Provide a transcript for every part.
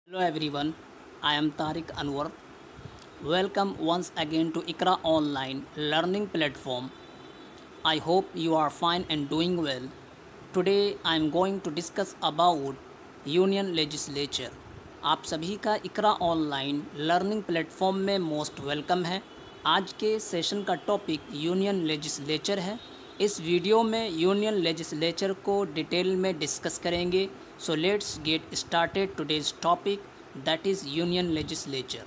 Hello everyone, I am Tariq Anwar. Welcome once again to ICRA Online Learning Platform. I hope you are fine and doing well. Today I am going to discuss about Union Legislature. आप सभी का इकरा online learning platform में most welcome है। आज के session का topic union legislature है। इस वीडियो में यूनियन लेजिस्लेचर को डिटेल में डिस्कस करेंगे। So let's get started today's topic, that is union legislature.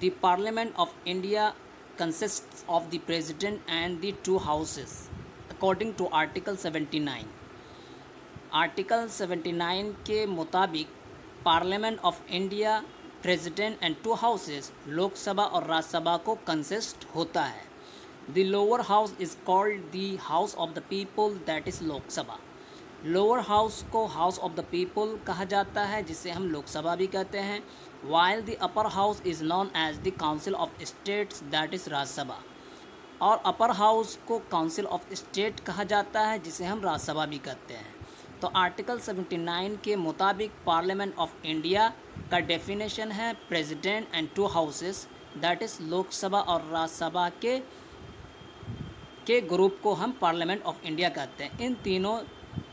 The Parliament of India consists of the President and the two houses according to Article 79. Article 79 के मुताबिक parliament of India president and two houses Lok Sabha और राज्यसभा को consist होता है। The lower house is called the house of the people, that is Lok Sabha. Lower house को house of the people कहा जाता है, जिसे हम लोकसभा भी कहते हैं। While the upper house is known as the council of states, that is Rajya Sabha. और अपर हाउस को काउंसिल ऑफ स्टेट कहा जाता है, जिसे हम राज्यसभा भी कहते हैं। तो आर्टिकल 79 के मुताबिक पार्लियामेंट ऑफ इंडिया का डेफिनेशन है president and two houses, that is Lok Sabha और राज्यसभा के ग्रुप को हम पार्लियामेंट ऑफ इंडिया कहते हैं। इन तीनों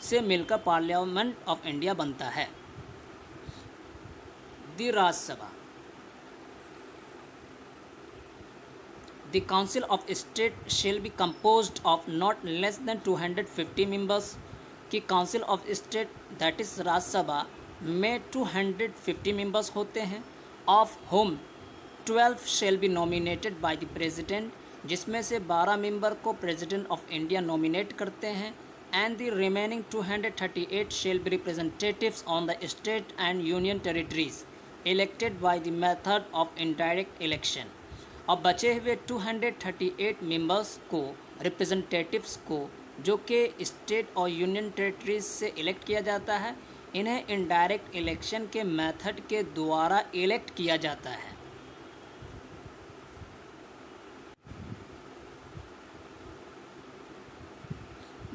से मिलकर पार्लियामेंट ऑफ इंडिया बनता है। The Rajya Sabha, the council of state shall be composed of not less than 250 members. कि council of state that is Rajya Sabha में 250 मेंबर्स होते हैं। Of whom 12 shall be nominated by the president, जिसमें से 12 मेंबर को president of India nominate करते हैं। And the remaining 238 shall be representatives on the state and union territories elected by the method of indirect election. और बचे हुए 238 members को, representatives को, जो कि स्टेट और यूनियन टेरिटरीज से इलेक्ट किया जाता है, इन्हें इनडायरेक्ट इलेक्शन के मेथड के द्वारा इलेक्ट किया जाता है।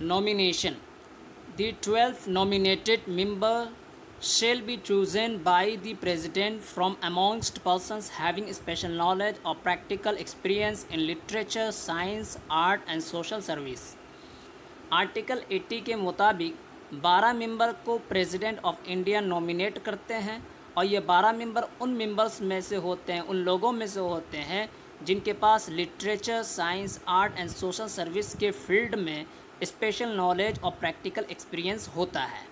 Nomination, the 12 nominated member shall be chosen by the president from amongst persons having special knowledge or practical experience in literature, science, art and social service। Article 80 के मुताबिक 12 member को president of India nominate करते हैं, और ये 12 member उन members में से होते हैं, उन लोगों में से होते हैं जिनके पास literature, science, art and social service के फील्ड में स्पेशल नॉलेज और प्रैक्टिकल एक्सपीरियंस होता है।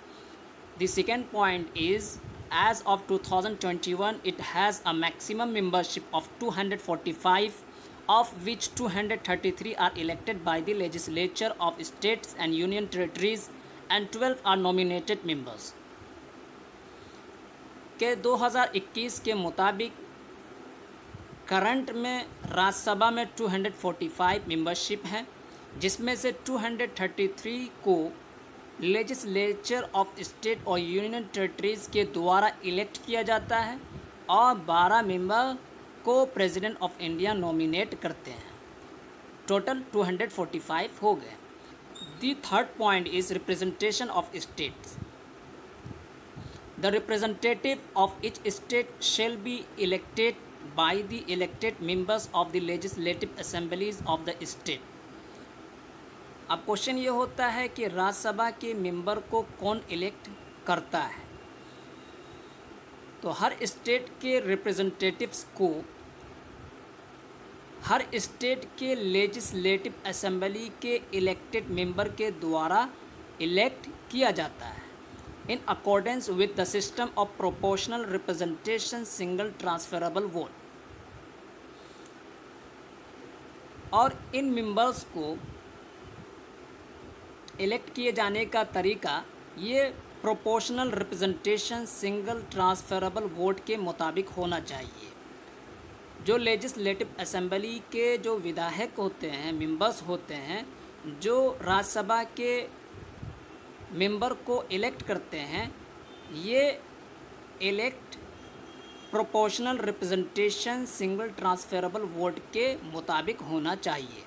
The second point is as of 2021 it has a maximum membership of 245, of which 233 are elected by the legislature of states and union territories and 12 are nominated members। के 2021 के मुताबिक current में राज्यसभा में 245 membership हैं, जिसमें से 233 को लेजिस्लेचर ऑफ स्टेट और यूनियन टेरिटरीज के द्वारा इलेक्ट किया जाता है, और 12 मेंबर को प्रेसिडेंट ऑफ इंडिया नॉमिनेट करते हैं। टोटल 245 हो गए। The third point is representation of states. The representative of each state shall be elected by the elected members of the legislative assemblies of the state. अब question ये होता है कि राज्यसभा के मेंबर को कौन इलेक्ट करता है। तो हर स्टेट के रिप्रेजेंटेटिव्स को हर स्टेट के लेजिस्लेटिव असेंबली के इलेक्टेड मेंबर के द्वारा इलेक्ट किया जाता है in accordance with the system of proportional representation single transferable vote. और इन मेंबर्स को इलेक्ट किए जाने का तरीका ये proportional representation single transferable vote के मुताबिक होना चाहिए। जो लेजिस्लेटिव असेंबली के जो विधायक होते हैं, मेंबर्स होते हैं, जो राज्यसभा के मेंबर को इलेक्ट करते हैं, ये elect proportional representation single transferable vote के मुताबिक होना चाहिए।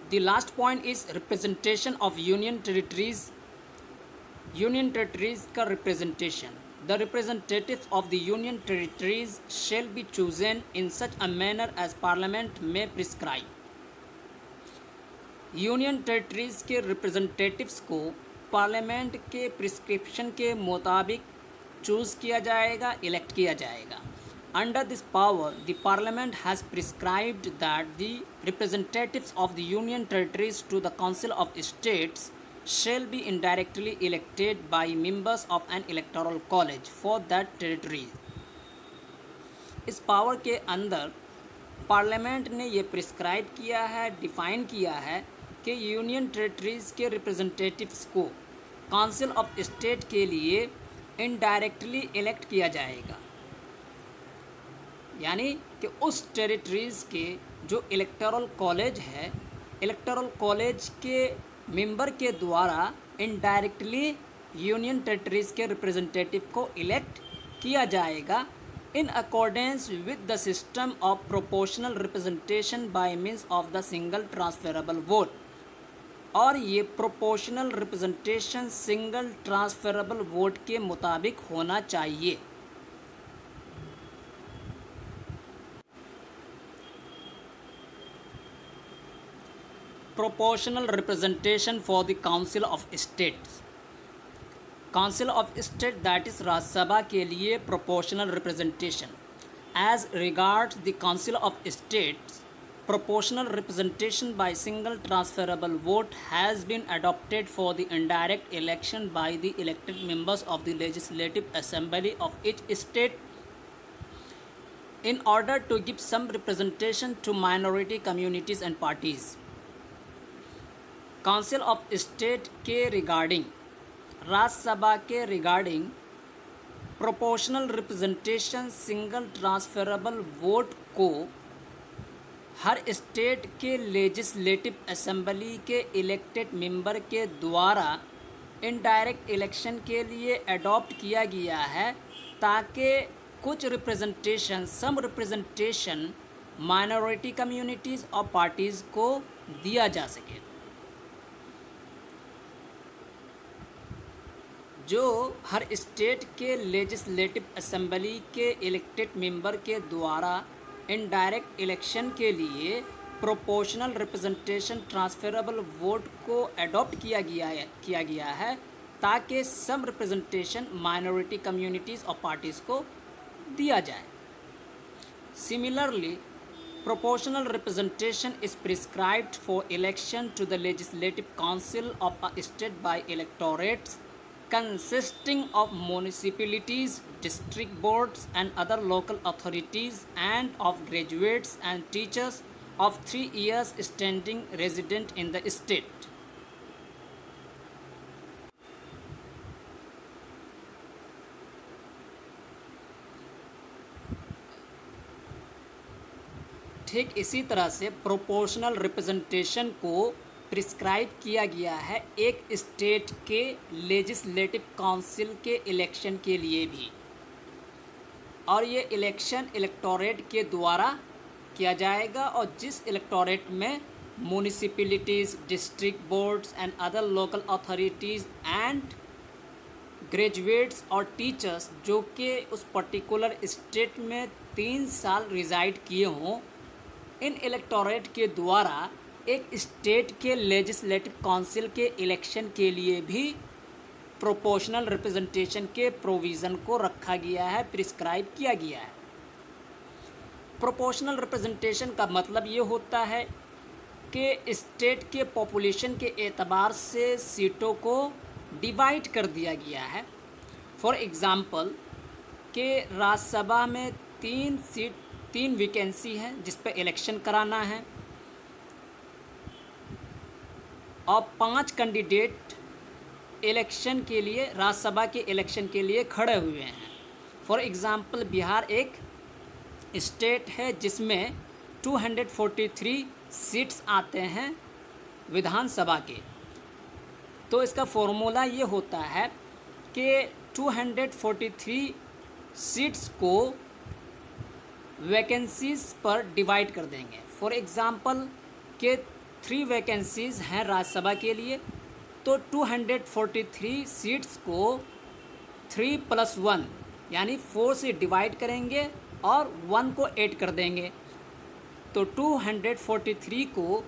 The last point is representation of union territories union territories का representation. The representatives of the union territories shall be chosen in such a manner as parliament में prescribe. Union territories के representatives को parliament के prescription के मुताबिक choose किया जाएगा, elect किया जाएगा। Under this power the parliament has prescribed that the representatives of the union territories to the council of states shall be indirectly elected by members of an electoral college for that territory। इस power के अंदर parliament ने ये prescribe किया है, define किया है कि यूनियन टेरिटरीज़ के रिप्रेजेंटेटिव्स को काउंसिल ऑफ स्टेट के लिए इनडायरेक्टली इलेक्ट किया जाएगा, यानी कि उस टेरिटरीज़ के जो इलेक्टोरल कॉलेज है, इलेक्टोरल कॉलेज के मेंबर के द्वारा इनडायरेक्टली यूनियन टेरिटरीज़ के रिप्रेजेंटेटिव को इलेक्ट किया जाएगा in accordance with the system of proportional representation bye means of the single transferable vote. और ये proportional representation single transferable vote के मुताबिक होना चाहिए। Proportional representation for the Council of States। Council of State that is राज्य सभा के लिए proportional representation। As regards the Council of States, proportional representation by single transferable vote has been adopted for the indirect election by the elected members of the Legislative Assembly of each state in order to give some representation to minority communities and parties। Council of state के regarding, Rajya Sabha के regarding proportional representation single transferable vote को हर state के legislative assembly के elected member के द्वारा indirect election के लिए adopt किया गया है, ताकि कुछ रिप्रेजेंटेशन, सम रिप्रेजेंटेशन माइनॉरिटी कम्युनिटीज़ और पार्टीज़ को दिया जा सके। जो हर स्टेट के लेजिस्लेटिव असेंबली के इलेक्टेड मेंबर के द्वारा इनडायरेक्ट इलेक्शन के लिए प्रोपोर्शनल रिप्रेजेंटेशन ट्रांसफरेबल वोट को अडॉप्ट किया गया है ताकि सम रिप्रेजेंटेशन माइनॉरिटी कम्युनिटीज़ और पार्टीज़ को दिया जाए। Similarly proportional representation is prescribed for election to the legislative council of a state by electorates consisting of municipalities, district boards and other local authorities and of graduates and teachers of 3 years standing resident in the state। ठीक इसी तरह से proportional representation को prescribe किया गया है एक state के लेजिस्लेटिव काउंसिल के इलेक्शन के लिए भी, और ये इलेक्शन इलेक्टोरेट के द्वारा किया जाएगा, और जिस इलेक्टोरेट में municipalities, district boards and other local authorities and graduates और टीचर्स जो कि उस पर्टिकुलर स्टेट में 3 साल रिजाइड किए हों, इन इलेक्टोरेट के द्वारा एक स्टेट के लेजिस्लेटिव काउंसिल के इलेक्शन के लिए भी प्रोपोर्शनल रिप्रेजेंटेशन के प्रोविज़न को रखा गया है, प्रिस्क्राइब किया गया है। प्रोपोर्शनल रिप्रेजेंटेशन का मतलब ये होता है कि स्टेट के पॉपुलेशन के एतबार से सीटों को डिवाइड कर दिया गया है। फॉर एग्ज़ाम्पल कि राज्यसभा में 3 वैकेंसी है जिस पर इलेक्शन कराना है, और 5 कैंडिडेट इलेक्शन के लिए, राज्यसभा के इलेक्शन के लिए खड़े हुए हैं। फॉर एग्ज़ाम्पल बिहार एक स्टेट है जिसमें 243 सीट्स आते हैं विधानसभा के। तो इसका फॉर्मूला ये होता है कि 243 सीट्स को वैकेंसीज़ पर डिवाइड कर देंगे। फॉर एग्ज़ाम्पल के 3 वैकेंसीज़ हैं राज्यसभा के लिए, तो 243 सीट्स को 3+1 यानी 4 से डिवाइड करेंगे और 1 को ऐड कर देंगे। तो 243 को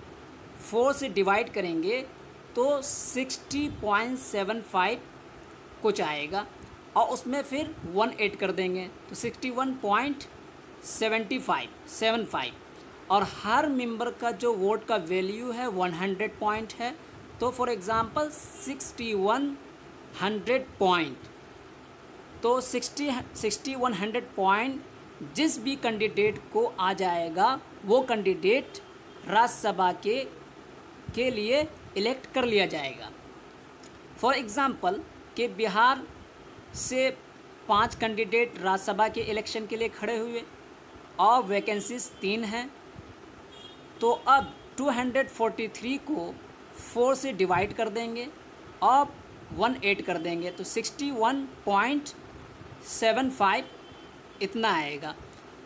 4 से डिवाइड करेंगे तो 60.75 कुछ आएगा और उसमें फिर 1 ऐड कर देंगे तो 61.75 और हर मेंबर का जो वोट का वैल्यू है 100 पॉइंट है। तो फॉर एग्ज़ाम्पल 6100 पॉइंट, तो 6100 पॉइंट जिस भी कैंडिडेट को आ जाएगा वो कैंडिडेट राज्यसभा के लिए इलेक्ट कर लिया जाएगा। फॉर एग्ज़ाम्पल कि बिहार से 5 कैंडिडेट राज्यसभा के इलेक्शन के लिए खड़े हुए और वैकेंसीज 3 हैं, तो अब 243 को 4 से डिवाइड कर देंगे और 1 ऐड कर देंगे तो 61.75 इतना आएगा।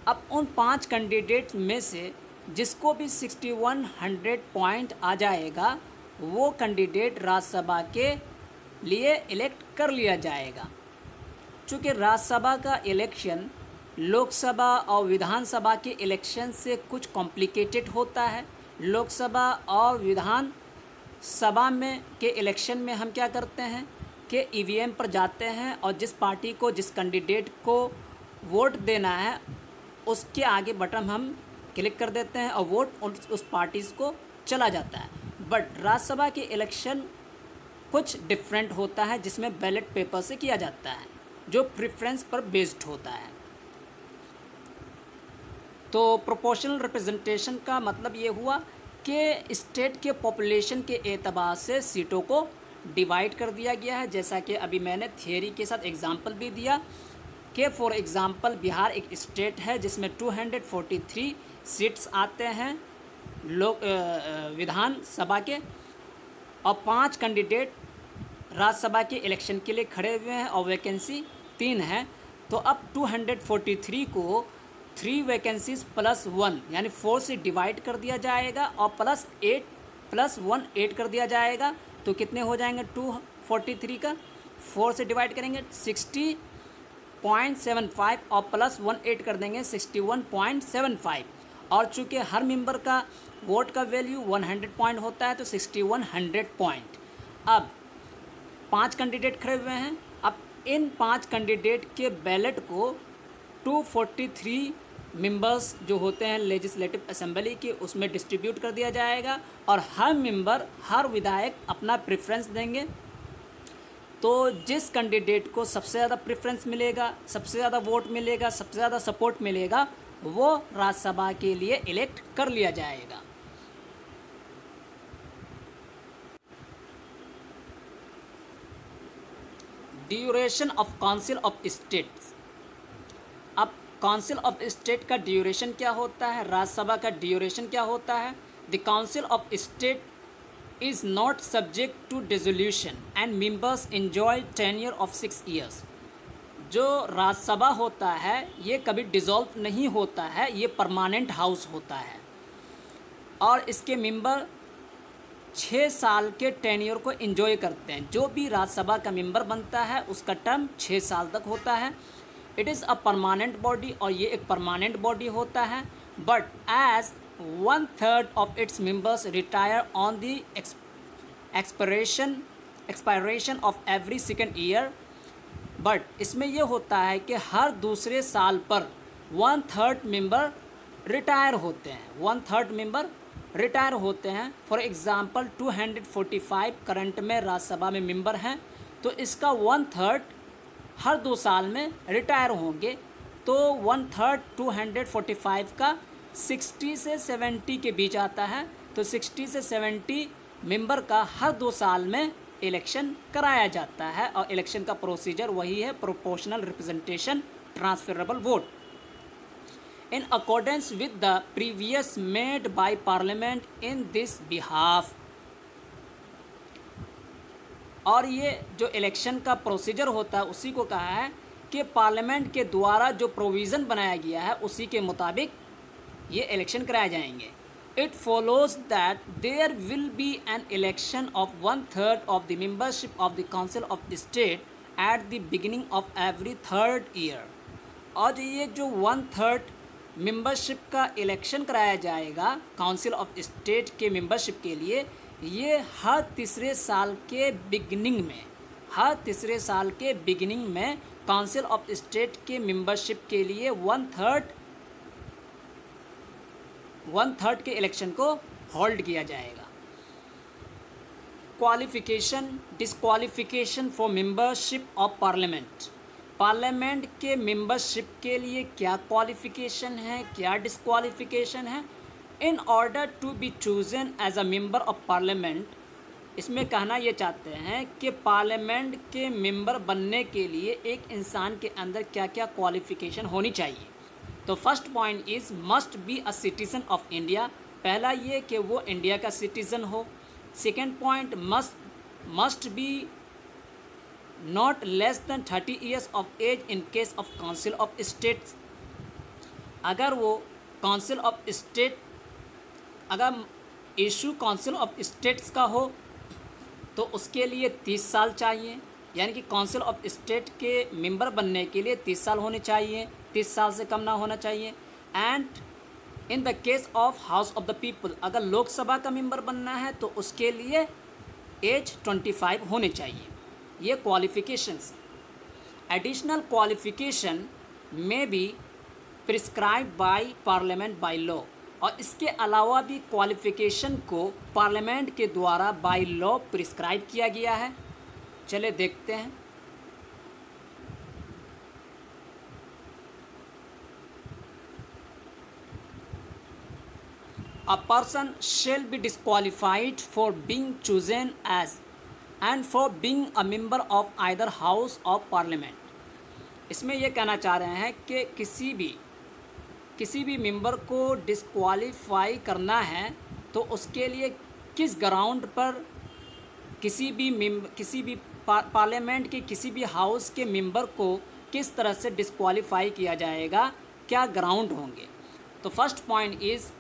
अब उन 5 कैंडिडेट में से जिसको भी 6100 पॉइंट आ जाएगा वो कैंडिडेट राज्यसभा के लिए इलेक्ट कर लिया जाएगा। चूँकि राज्यसभा का इलेक्शन लोकसभा और विधानसभा के इलेक्शन से कुछ कॉम्प्लिकेटेड होता है। लोकसभा और विधानसभा में के इलेक्शन में हम क्या करते हैं कि ईवीएम पर जाते हैं और जिस पार्टी को जिस कैंडिडेट को वोट देना है उसके आगे बटन हम क्लिक कर देते हैं और वोट उस पार्टी को चला जाता है। बट राज्यसभा के इलेक्शन कुछ डिफरेंट होता है जिसमें बैलेट पेपर से किया जाता है जो प्रेफरेंस पर बेस्ड होता है। तो प्रोपोर्शनल रिप्रेजेंटेशन का मतलब ये हुआ कि स्टेट के पॉपुलेशन के एतबार से सीटों को डिवाइड कर दिया गया है। जैसा कि अभी मैंने थियरी के साथ एग्जांपल भी दिया कि फॉर एग्जांपल बिहार एक स्टेट है जिसमें 243 सीट्स आते हैं विधानसभा के और 5 कैंडिडेट राज्यसभा के इलेक्शन के लिए खड़े हुए हैं और वैकेंसी 3 है। तो अब 243 को 3 वैकेंसीज +1 यानी 4 से डिवाइड कर दिया जाएगा और +1 ऐड कर दिया जाएगा तो कितने हो जाएंगे 243 का 4 से डिवाइड करेंगे 60.75 और +1 ऐड कर देंगे 61.75 और चूँकि हर मेंबर का वोट का वैल्यू 100 पॉइंट होता है तो 6100 पॉइंट। अब 5 कैंडिडेट खड़े हुए हैं। अब इन 5 कैंडिडेट के बैलेट को 243 मेंबर्स जो होते हैं लेजिस्लेटिव असेंबली के उसमें डिस्ट्रीब्यूट कर दिया जाएगा और हर मेंबर हर विधायक अपना प्रेफरेंस देंगे। तो जिस कैंडिडेट को सबसे ज़्यादा प्रेफरेंस मिलेगा, सबसे ज़्यादा वोट मिलेगा, सबसे ज़्यादा सपोर्ट मिलेगा वो राज्यसभा के लिए इलेक्ट कर लिया जाएगा। Duration of council of states. अब काउंसिल ऑफ स्टेट का ड्यूरेशन क्या होता है, राज्यसभा का ड्यूरेशन क्या होता है। The council of state is not subject to dissolution and members enjoy tenure of 6 years. जो राज्यसभा होता है ये कभी डिसॉल्व नहीं होता है, ये परमानेंट हाउस होता है और इसके मेंबर 6 साल के टेन्योर को एंजॉय करते हैं। जो भी राज्यसभा का मेंबर बनता है उसका टर्म 6 साल तक होता है। It is a permanent body और ये एक परमानेंट बॉडी होता है। But as 1/3 of its members retire on the expiration of every second year. But इसमें यह होता है कि हर दूसरे साल पर 1/3 मेंबर रिटायर होते हैं, 1/3 मेंबर रिटायर होते हैं। फॉर एग्ज़ाम्पल 245 करंट में राज्यसभा में मेंबर हैं तो इसका 1/3 हर 2 साल में रिटायर होंगे। तो 1/3 245 का 60 से 70 के बीच आता है। तो 60 से 70 मेंबर का हर 2 साल में इलेक्शन कराया जाता है और इलेक्शन का प्रोसीजर वही है, proportional representation transferable vote in accordance with the previous made by parliament in this behalf। और ये जो इलेक्शन का प्रोसीजर होता है उसी को कहा है कि पार्लियामेंट के द्वारा जो प्रोविज़न बनाया गया है उसी के मुताबिक ये इलेक्शन कराए जाएंगे। It follows that there will be an election of 1/3 of the membership of the Council of State at the beginning of every third year. और ये जो 1/3 मेंबरशिप का इलेक्शन कराया जाएगा काउंसिल ऑफ स्टेट के मेंबरशिप के लिए, ये हर तीसरे साल के बिगिनिंग में काउंसिल ऑफ स्टेट के मेंबरशिप के लिए 1/3 के इलेक्शन को होल्ड किया जाएगा. Disqualification for membership of parliament. Parliament के मेंबरशिप के लिए क्या क्वालिफिकेशन है, क्या डिस्क्वालिफिकेशन है. In order to be chosen as a member of parliament, इसमें कहना ये चाहते हैं कि पार्लियामेंट के मेंबर बनने के लिए एक इंसान के अंदर क्या क्या क्वालिफिकेशन होनी चाहिए. तो first point is must be a citizen of India. पहला ये कि वो इंडिया का सिटीज़न हो. Second point must be not less than 30 years of age in case of council of states. अगर वो काउंसिल ऑफ स्टेट अगर इशू काउंसिल ऑफ स्टेट्स का हो तो उसके लिए 30 साल चाहिए, यानी कि काउंसिल ऑफ स्टेट के मेंबर बनने के लिए 30 साल होने चाहिए, 30 साल से कम ना होना चाहिए. And in the case of house of the people, अगर लोकसभा का मेंबर बनना है तो उसके लिए एज 25 होने चाहिए. ये क्वालिफिकेशंस. एडिशनल क्वालिफिकेशन में be prescribe by parliament by law. और इसके अलावा भी क्वालिफिकेशन को पार्लियामेंट के द्वारा बाय लॉ प्रिस्क्राइब किया गया है. चले देखते हैं. A person shall be disqualified for being chosen as and for being a member of either house of parliament. इसमें यह कहना चाह रहे हैं कि किसी भी मेंबर को डिस्क्वालीफाई करना है तो उसके लिए किस ग्राउंड पर किसी भी पार्लियामेंट के किसी भी हाउस के मेंबर को किस तरह से डिस्क्वालीफाई किया जाएगा, क्या ग्राउंड होंगे. तो first point is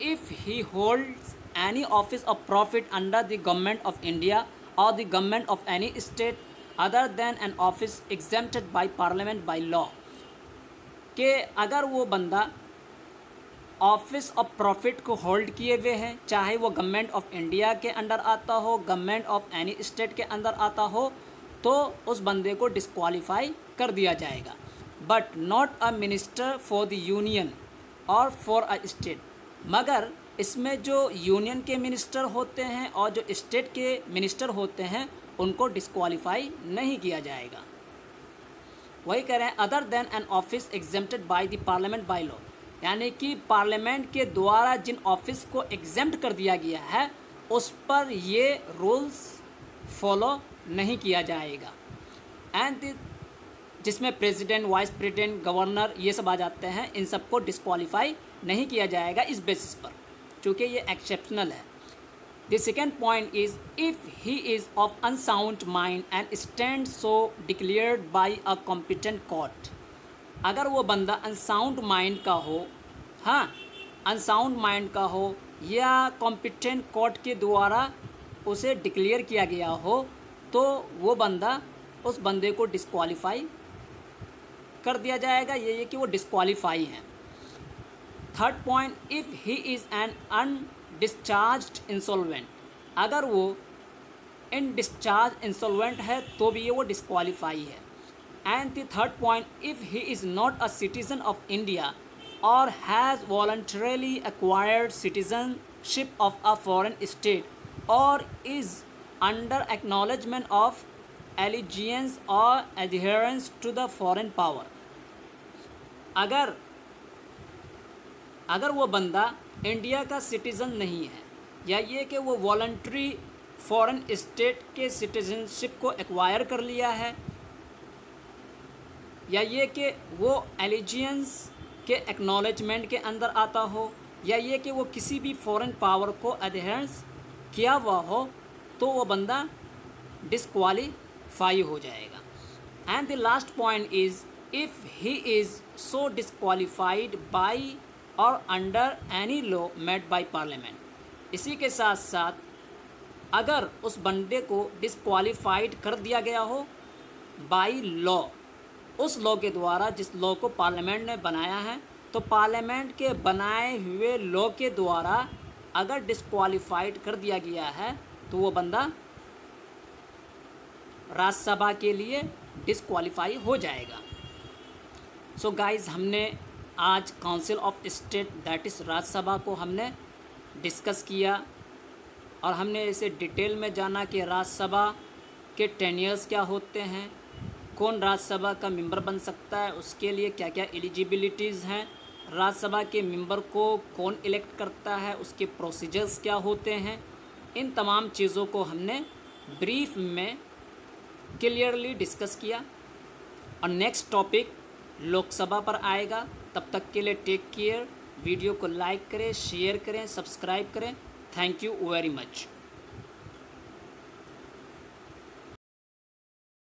if he holds any office of profit under the government of India or the government of any state other than an office exempted by parliament by law. कि अगर वो बंदा office of profit को hold किए हुए हैं, चाहे वो गवर्नमेंट ऑफ इंडिया के अंडर आता हो, गवर्नमेंट ऑफ एनी स्टेट के अंदर आता हो, तो उस बंदे को डिस्क्वालीफाई कर दिया जाएगा. But not a minister for the union और फॉर अ स्टेट. मगर इसमें जो यूनियन के मिनिस्टर होते हैं और जो स्टेट के मिनिस्टर होते हैं उनको डिस्क्वालीफाई नहीं किया जाएगा. वही कह रहे हैं other than an office exempted by the parliament by law, यानी कि पार्लियामेंट के द्वारा जिन ऑफिस को एग्जेम्प्ट कर दिया गया है उस पर ये रूल्स फॉलो नहीं किया जाएगा. एंड जिसमें प्रेसिडेंट, वाइस प्रेसिडेंट, गवर्नर ये सब आ जाते हैं, इन सबको डिस्क्वालीफाई नहीं किया जाएगा इस बेसिस पर, चूँकि ये एक्सेप्शनल है. The second point is if he is of unsound mind and stand so declared by a competent court. अगर वो बंदा अनसाउंड माइंड का हो, हाँ अनसाउंड माइंड का हो, या कॉम्पिटेंट कोर्ट के द्वारा उसे डिक्लेयर किया गया हो, तो वो बंदा उस बंदे को डिस्क्वालीफाई कर दिया जाएगा. ये कि वो डिस्क्वालीफाई हैं. Third point, if he is an undischarged insolvent. अगर वो इनडिस्चार्ज इंसॉल्वेंट है तो भी ये वो डिस्क्वालीफाई है. And the third point, if he is not a citizen of India or has voluntarily acquired citizenship of a foreign state or is under acknowledgement of allegiance or adherence to the foreign power. अगर वो बंदा India का citizen नहीं है, या ये कि वो वॉलंटरी फॉरेन स्टेट के सिटीजनशिप को एक्वायर कर लिया है, या ये कि वो एलिजियंस के एक्नॉलेजमेंट के अंदर आता हो, या ये कि वो किसी भी फॉरेन पावर को एडहेरेंस किया हुआ हो, तो वो बंदा डिस्क्वालीफाई हो जाएगा. And the last point is if he is so disqualified by or under any law made by parliament. इसी के साथ साथ अगर उस बंदे को डिस्क्वालीफाइड कर दिया गया हो बाय लॉ, उस लॉ के द्वारा जिस लॉ को पार्लियामेंट ने बनाया है, तो पार्लियामेंट के बनाए हुए लॉ के द्वारा अगर डिस्क्वालीफाइड कर दिया गया है तो वो बंदा राज्यसभा के लिए डिस्क्वालीफाई हो जाएगा। सो गाइज, हमने आज council of state that is Rajya Sabha को हमने डिस्कस किया और हमने इसे डिटेल में जाना कि राज्यसभा के टेन्योर्स क्या होते हैं, कौन राज्यसभा का मेंबर बन सकता है, उसके लिए क्या क्या एलिजिबिलिटीज़ हैं, राज्यसभा के मेंबर को कौन इलेक्ट करता है, उसके प्रोसीजर्स क्या होते हैं। इन तमाम चीज़ों को हमने ब्रीफ में क्लियरली डिस्कस किया और नेक्स्ट टॉपिक लोकसभा पर आएगा। तब तक के लिए टेक केयर। वीडियो को लाइक करें, शेयर करें, सब्सक्राइब करें। Thank you very much.